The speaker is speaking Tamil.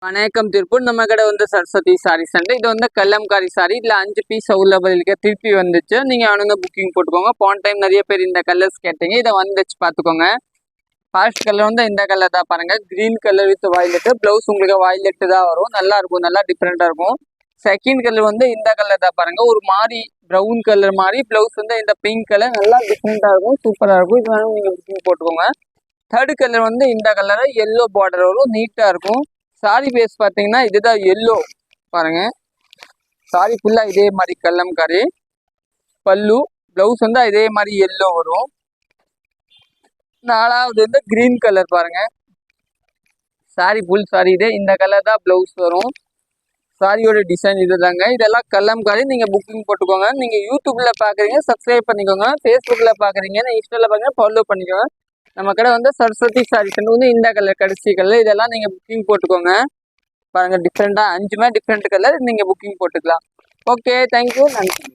வணக்கம் திருப்பூர். நம்ம கடை வந்து சரஸ்வதி சாரி சென்டர். இது வந்து கல்லம்காரி சாரி. இதில் 5 பீஸ் அவைலபிள் இருக்கு. திருப்பி வந்துச்சு. நீங்கள் அவனுங்க புக்கிங் போட்டுக்கோங்க. போன டைம் நிறைய பேர் இந்த கலர்ஸ் கேட்டீங்க. இதை வந்துச்சு பார்த்துக்கோங்க. ஃபர்ஸ்ட் கலர் வந்து இந்த கலர் தான் பாருங்க. Green colour with violet. Blouse உங்களுக்கு வாய்லெட்டு தான் வரும். நல்லா இருக்கும், நல்லா டிஃப்ரெண்டாக இருக்கும். செகண்ட் கலர் வந்து இந்த கலர் தான் பாருங்க. ஒரு மாதிரி ப்ரௌன் கலர் மாதிரி. ப்ளவுஸ் வந்து இந்த பிங்க் கலர் நல்லா டிஃப்ரெண்டாக இருக்கும், சூப்பராக இருக்கும். இது வேணும் நீங்கள் புக்கிங் போட்டுக்கோங்க. தேர்ட் கலர் வந்து இந்த கலர் எல்லோ பார்டர் வரும், நீட்டாக இருக்கும். சாரி பேஸ் பார்த்தீங்கன்னா இதுதான் எல்லோ பாருங்க. சாரி ஃபுல்லாக இதே மாதிரி கல்லம்காரி. பல்லு ப்ளவுஸ் வந்து இதே மாதிரி எல்லோ வரும். நாலாவது வந்து கிரீன் கலர் பாருங்க. சாரி ஃபுல் சாரி இதே இந்த கலர் தான் ப்ளவுஸ் வரும். சாரியோட டிசைன் இது தாங்க. இதெல்லாம் கல்லம்காரி. நீங்கள் புக்கிங் போட்டுக்கோங்க. நீங்கள் யூடியூப்ல பார்க்குறீங்க சப்ஸ்கிரைப் பண்ணிக்கோங்க. ஃபேஸ்புக்கில் பார்க்குறீங்க இன்ஸ்டாவில் பார்க்குறீங்க ஃபாலோ பண்ணிக்கோங்க. நம்ம கடை வந்து சரஸ்வதி சாரி சென்டர் வந்து இந்த கலர் கடைசி கலர். இதெல்லாம் நீங்கள் புக்கிங் போட்டுக்கோங்க. பாருங்க டிஃப்ரெண்டாக 5மே டிஃப்ரெண்ட் கலர். நீங்கள் புக்கிங் போட்டுக்கலாம். ஓகே, தேங்க்யூ, நன்றி.